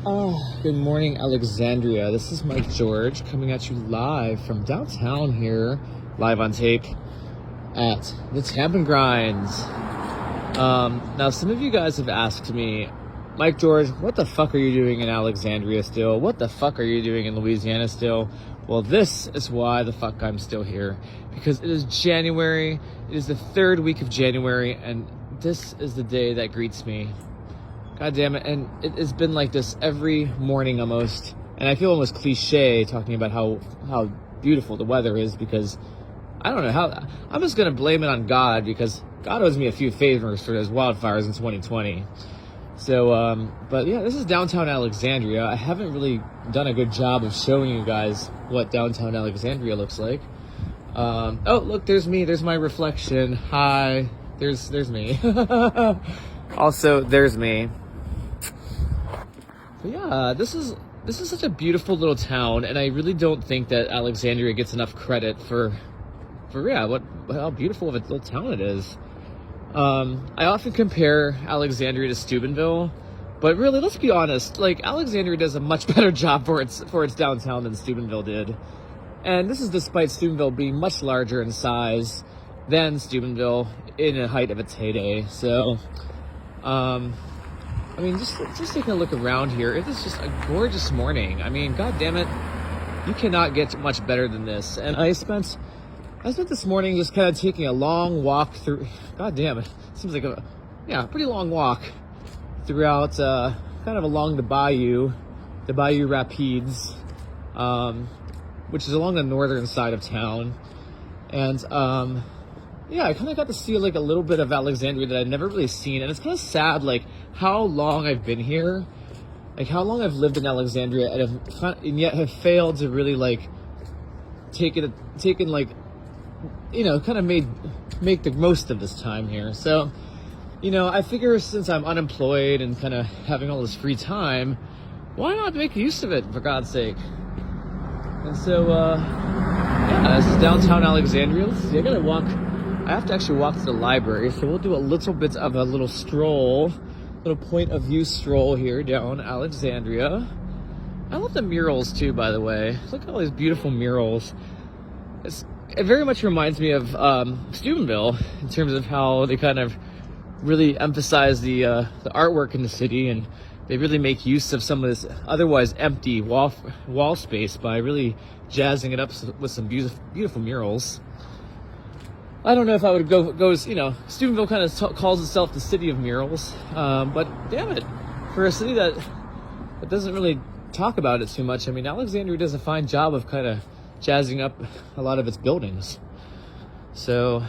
Oh, good morning, Alexandria. This is Mike George coming at you live from downtown here, live on tape at the Tampa Grinds. Now, some of you guys have asked me, Mike George, what the fuck are you doing in Alexandria still? What the fuck are you doing in Louisiana still? Well, this is why the fuck I'm still here. Because it is January, it is the third week of January, and this is the day that greets me. God damn it, and it's been like this every morning almost, and I feel almost cliche talking about how beautiful the weather is, because I don't know how, I'm just going to blame it on God, because God owes me a few favors for those wildfires in 2020. So, but yeah, this is downtown Alexandria. I haven't really done a good job of showing you guys what downtown Alexandria looks like. Oh, look, there's me, there's my reflection. Hi, there's me. Also, there's me. But yeah, this is such a beautiful little town, and I really don't think that Alexandria gets enough credit for how beautiful of a little town it is. I often compare Alexandria to Steubenville, but really, let's be honest, like, Alexandria does a much better job for its downtown than Steubenville did. And this is despite Steubenville being much larger in size than Steubenville in the height of its heyday. So, I mean, just taking a look around here, it is just a gorgeous morning. I mean, god damn it, you cannot get much better than this. And I spent this morning just kind of taking a long walk through, god damn it, seems like a pretty long walk throughout, kind of along the Bayou Rapides, which is along the northern side of town. And, I kind of got to see like a little bit of Alexandria that I'd never really seen, and it's kind of sad, like how long I've been here, like how long I've lived in Alexandria, and yet have failed to really like taken like, you know, kind of make the most of this time here. So, you know, I figure since I'm unemployed and kind of having all this free time, why not make use of it, for God's sake? And so, this is downtown Alexandria. Let's see, I have to actually walk to the library, so we'll do a little bit of a little stroll, little point of view stroll here down Alexandria. I love the murals too, by the way. Look at all these beautiful murals. It very much reminds me of Steubenville in terms of how they kind of really emphasize the artwork in the city, and they really make use of some of this otherwise empty wall space by really jazzing it up with some beautiful murals. I don't know if I would go, you know, Steubenville kind of calls itself the city of murals, but damn it, for a city that doesn't really talk about it too much, I mean, Alexandria does a fine job of kind of jazzing up a lot of its buildings. So,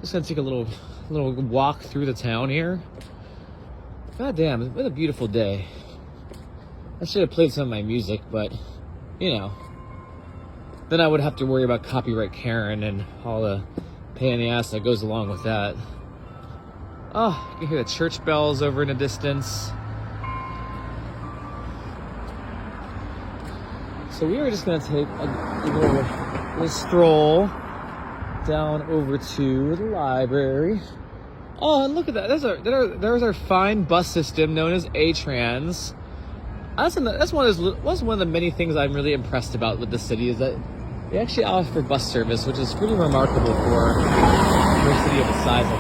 just gonna take a little walk through the town here. God damn, what a beautiful day. I should have played some of my music, but, you know, then I would have to worry about copyright Karen and all the pain in the ass that goes along with that. Oh, you can hear the church bells over in the distance. So we are just going to take a little stroll down over to the library. Oh, and look at that. There's our fine bus system known as A-Trans. That's one of the many things I'm really impressed about with the city, is that they actually offer bus service, which is pretty remarkable for a city of its size, I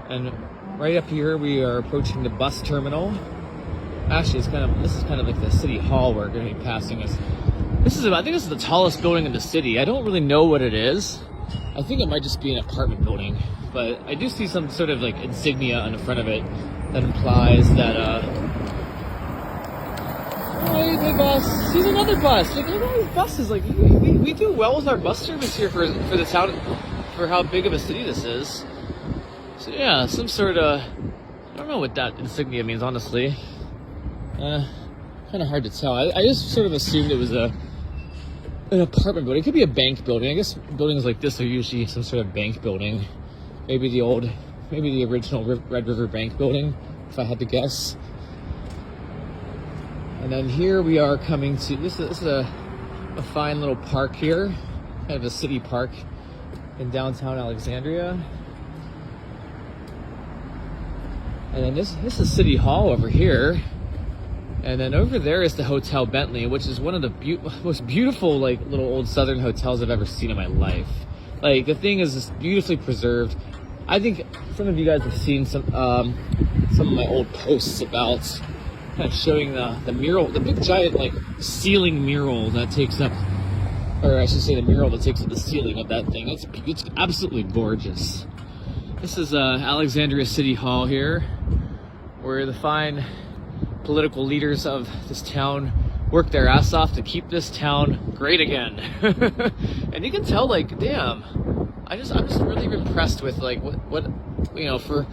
think. And right up here, we are approaching the bus terminal. Actually, this is kind of like the city hall we're going to be passing us. I think this is the tallest building in the city. I don't really know what it is. I think it might just be an apartment building, but I do see some sort of like insignia on the front of it that implies that, oh, here's a bus. Here's another bus. Look at all these buses. Like, we do well with our bus service here for the town, for how big of a city this is. So yeah, some sort of, I don't know what that insignia means, honestly. Kind of hard to tell. I just sort of assumed it was an apartment building. It could be a bank building. I guess buildings like this are usually some sort of bank building. Maybe the original Red River Bank building, if I had to guess. And then here we are coming to, this is a a fine little park here, kind of a city park in downtown Alexandria. And then this is City Hall over here. And then over there is the Hotel Bentley, which is one of the most beautiful, like, little old Southern hotels I've ever seen in my life. Like, the thing is just beautifully preserved. I think some of you guys have seen some of my old posts about kind of showing the mural, the big giant, like, ceiling mural that takes up, or I should say the mural that takes up the ceiling of that thing. It's absolutely gorgeous. This is Alexandria City Hall here, where the fine political leaders of this town work their ass off to keep this town great again. And you can tell, like, damn, I'm just really impressed with, like, what you know, for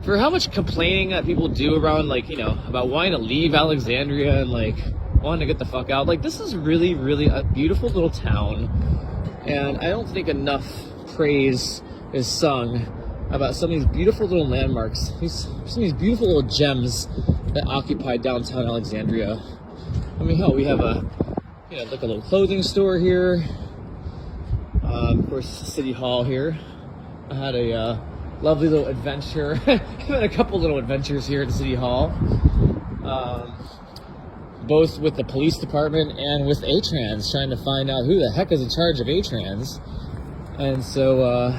how much complaining that people do around, like, you know, about wanting to leave Alexandria and, like, wanting to get the fuck out. Like, this is really, really a beautiful little town, and I don't think enough praise is sung about some of these beautiful little landmarks, some of these beautiful little gems that occupy downtown Alexandria. I mean, hell, we have like a little clothing store here. Of course, City Hall here. I had a lovely little adventure. I've had a couple little adventures here at City Hall, both with the police department and with A-Trans, trying to find out who the heck is in charge of A-Trans. And so,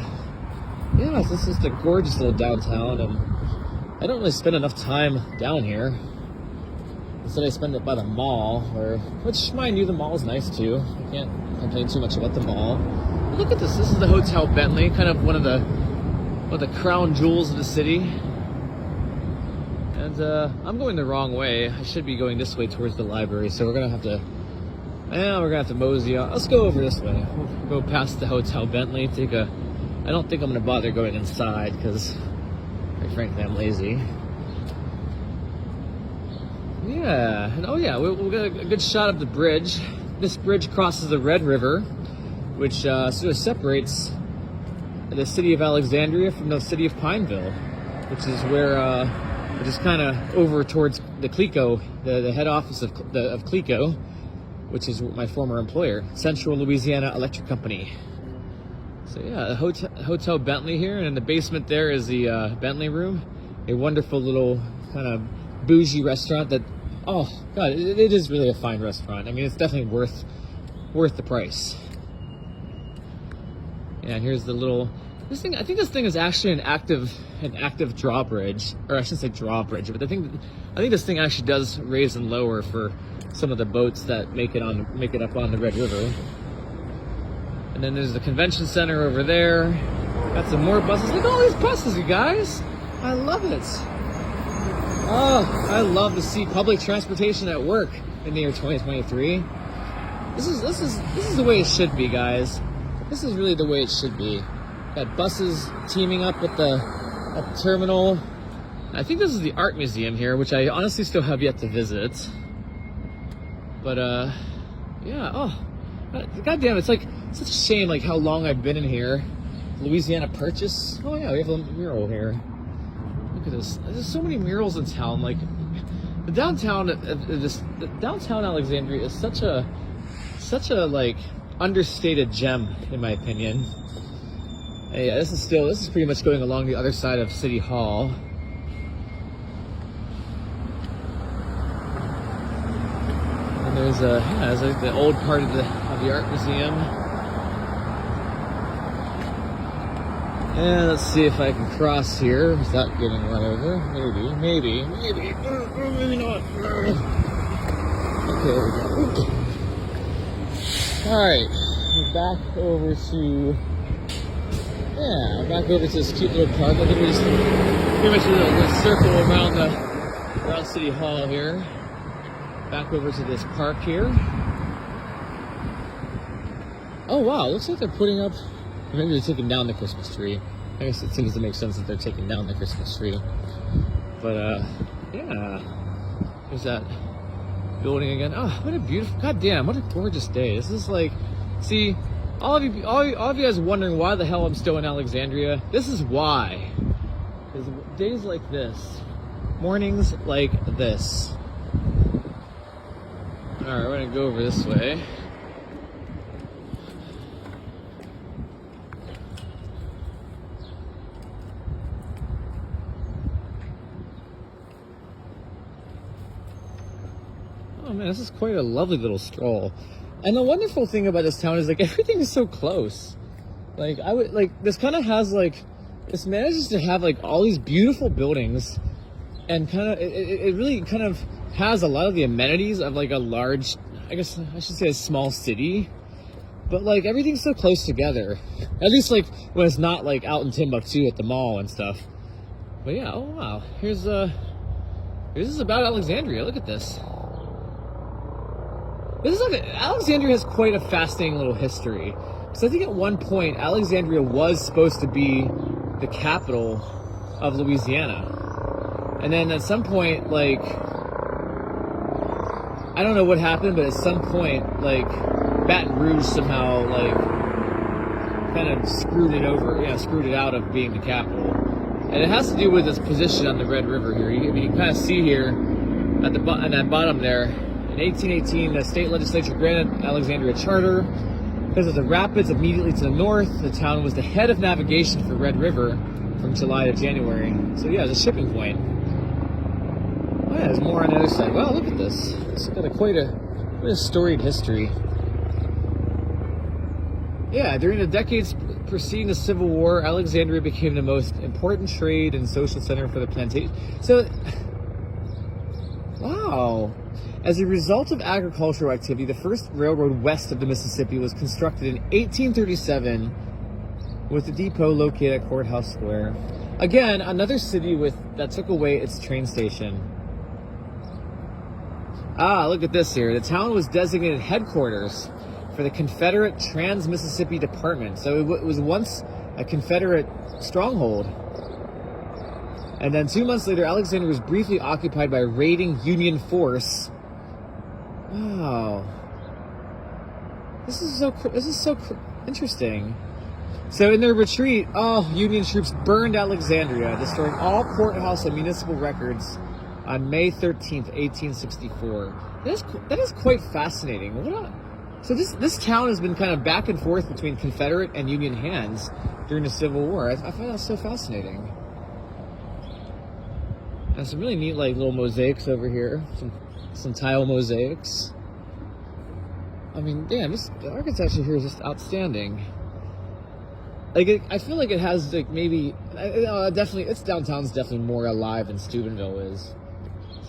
yeah, this is the gorgeous little downtown, and I don't really spend enough time down here. Instead, I spend it by the mall, which, mind you, the mall is nice too. I can't complain too much about the mall. But look at this. This is the Hotel Bentley, kind of one of the crown jewels of the city. And I'm going the wrong way. I should be going this way towards the library, so we're gonna have to mosey on. Let's go over this way. We'll go past the Hotel Bentley. I don't think I'm gonna bother going inside because, quite frankly, I'm lazy. Yeah, and oh yeah, we'll get a good shot of the bridge. This bridge crosses the Red River, which sort of separates the city of Alexandria from the city of Pineville, which is kind of over towards the Clico, the head office of Clico, which is my former employer, Central Louisiana Electric Company. So yeah, Hotel Bentley here, and in the basement there is the Bentley Room, a wonderful little kind of bougie restaurant that, oh god, it is really a fine restaurant. I mean, it's definitely worth the price. Yeah, and here's the little, this thing. I think this thing is actually an active drawbridge, or I shouldn't say drawbridge, but I think this thing actually does raise and lower for some of the boats that make it up on the Red River. And then there's the convention center over there. Got some more buses. Look at all these buses, you guys. I love it. Oh, I love to see public transportation at work in the year 2023. This is the way it should be, guys. This is really the way it should be. Got buses teaming up at the terminal. I think this is the art museum here, which I honestly still have yet to visit. But yeah. Oh, god damn, it's like such a shame, like how long I've been in here. Louisiana Purchase. Oh yeah, we have a mural here. Look at this. There's so many murals in town. Like the downtown Alexandria is such a like understated gem, in my opinion. And yeah, this is pretty much going along the other side of City Hall. And there's like the old part of the art museum. And let's see if I can cross here without getting run over. Maybe. Maybe not. Okay, there we go. Alright, we're back over to this cute little park. I think we just pretty much did a little circle around City Hall here. Back over to this park here. Oh wow, looks like they're putting up, maybe they're taking down the Christmas tree. I guess it seems to make sense that they're taking down the Christmas tree. But yeah, there's that building again. Oh, what a beautiful, goddamn, what a gorgeous day. This is like, see, all of you guys wondering why the hell I'm still in Alexandria. This is why. Because days like this, mornings like this. All right, we're gonna go over this way. Oh man, this is quite a lovely little stroll. And the wonderful thing about this town is like everything is so close. Like this kind of has like, this manages to have like all these beautiful buildings, and kind of it really kind of has a lot of the amenities of like a large, I guess I should say a small city. But like everything's so close together. At least like when it's not like out in Timbuktu at the mall and stuff. But yeah, oh wow. This is about Alexandria. Look at this. Alexandria has quite a fascinating little history. So I think at one point Alexandria was supposed to be the capital of Louisiana. And then at some point, like, I don't know what happened, but at some point, like, Baton Rouge somehow, like, kind of screwed it out of being the capital. And it has to do with its position on the Red River here. You can kind of see here at that bottom there, in 1818, the state legislature granted Alexandria a charter. Because of the rapids immediately to the north, the town was the head of navigation for Red River from July to January. So yeah, it's a shipping point. Oh yeah, there's more on the other side. Wow, look at this. It's got quite a storied history. Yeah, during the decades preceding the Civil War, Alexandria became the most important trade and social center for the plantation. So, wow. As a result of agricultural activity, the first railroad west of the Mississippi was constructed in 1837 with the depot located at Courthouse Square. Again, another city that took away its train station. Ah, look at this here. The town was designated headquarters for the Confederate Trans-Mississippi Department. So it was once a Confederate stronghold. And then 2 months later, Alexandria was briefly occupied by a raiding Union force. Wow. This is so interesting. So in their retreat, Union troops burned Alexandria, destroying all courthouse and municipal records on May 13th, 1864. That is quite fascinating. So this town has been kind of back and forth between Confederate and Union hands during the Civil War. I find that so fascinating. And some really neat like little mosaics over here. Some tile mosaics. I mean, damn, the architecture here is just outstanding. Like, I feel like it has like maybe definitely its downtown's definitely more alive than Steubenville is.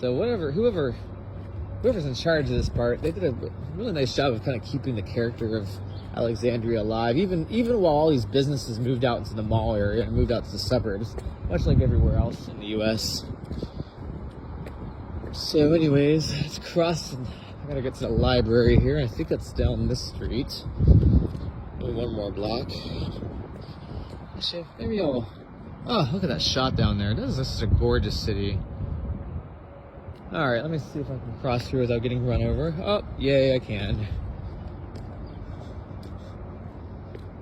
So whoever's in charge of this part, they did a really nice job of kind of keeping the character of Alexandria alive, even while all these businesses moved out into the mall area and moved out to the suburbs, much like everywhere else in the U.S. So anyways, let's cross. I gotta get to the library here. I think that's down this street. Maybe one more block. Actually, maybe I'll... Oh, look at that shot down there. This is such a gorgeous city. Alright, let me see if I can cross through without getting run over. Oh, yay, I can.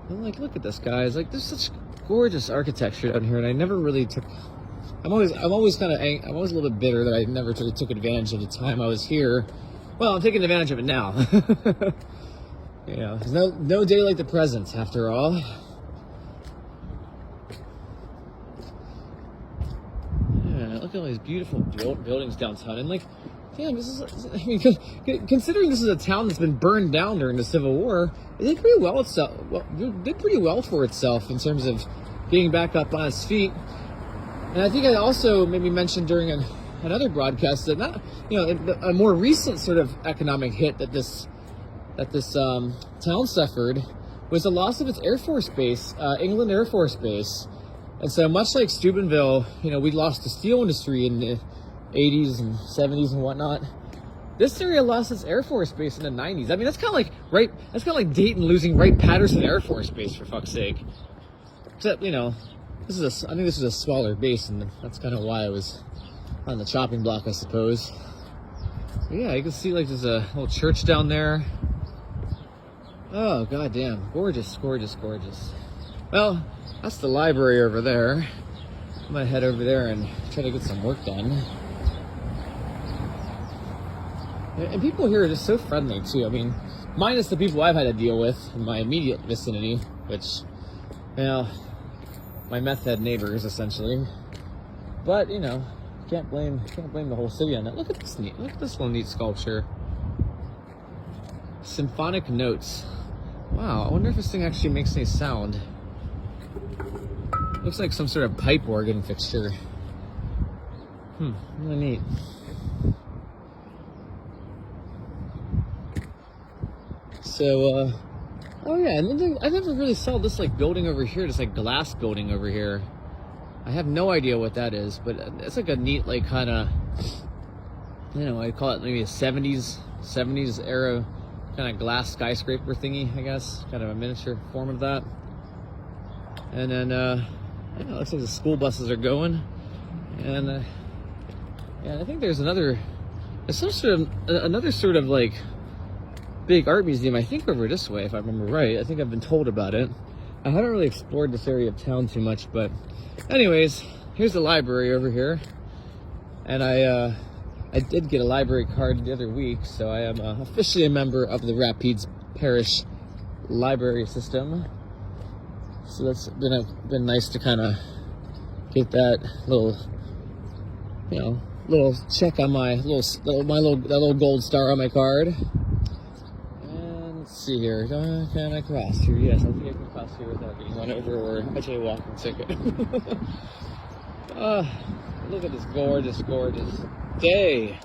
And like, look at this, guys. Like, there's such gorgeous architecture down here, and I never really took... I'm always a little bit bitter that I never really took advantage of the time I was here. Well, I'm taking advantage of it now. You know, there's no day like the present, after all. Yeah, look at all these beautiful buildings downtown, and like, damn, I mean, considering this is a town that's been burned down during the Civil War, it did pretty well for itself in terms of getting back up on its feet. And I think I also maybe mentioned during another broadcast that a more recent sort of economic hit that this town suffered was the loss of its Air Force base, England Air Force Base. And so much like Steubenville, we lost the steel industry in the 80s and 70s and whatnot. This area lost its Air Force Base in the 90s. I mean, that's kind of like Dayton losing Wright-Patterson Air Force Base, for fuck's sake. Except, I think this is a smaller base, and that's kind of why I was on the chopping block, I suppose. But yeah, you can see like there's a little church down there. Oh, goddamn. Gorgeous, gorgeous, gorgeous. Well, that's the library over there. I'm gonna head over there and try to get some work done. And people here are just so friendly, too. I mean, minus the people I've had to deal with in my immediate vicinity, which, my meth head neighbors, essentially. But, can't blame the whole city on that. Look at this little neat sculpture. Symphonic notes. Wow, I wonder if this thing actually makes any sound. Looks like some sort of pipe organ fixture. Really neat. So, oh yeah, and then I never really saw this like building over here, this like glass building over here. I have no idea what that is, but it's like a neat, like kind of, you know, I call it maybe a 70s era kind of glass skyscraper thingy, I guess, kind of a miniature form of that. And then, yeah, it looks like the school buses are going, and yeah, I think there's some sort of like big art museum, I think, over this way, if I remember right. I think I've been told about it. I haven't really explored this area of town too much, but anyways, here's the library over here, and I did get a library card the other week, so I am officially a member of the Rapides Parish Library System. So that's been nice to kind of get that little, you know, little check on my little gold star on my card. And let's see here, can I cross here? Yes, I think I can cross here without getting run over or a jaywalking ticket. Look at this gorgeous day.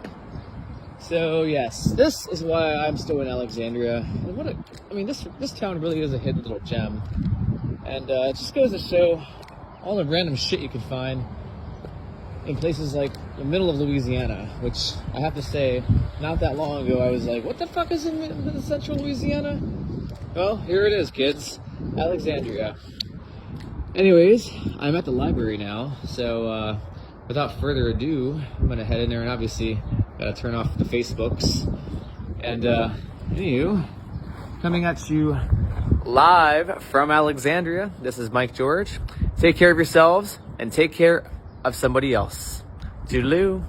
So yes, this is why I'm still in Alexandria. And this town really is a hidden little gem. And it just goes to show all the random shit you can find in places like the middle of Louisiana, which I have to say, not that long ago, I was like, what the fuck is in central Louisiana? Well, here it is, kids. Alexandria. Anyways, I'm at the library now, so without further ado, I'm gonna head in there and obviously gotta turn off the Facebooks. And anywho, coming at you live from Alexandria, this is Mike George. Take care of yourselves and take care of somebody else. Toodaloo.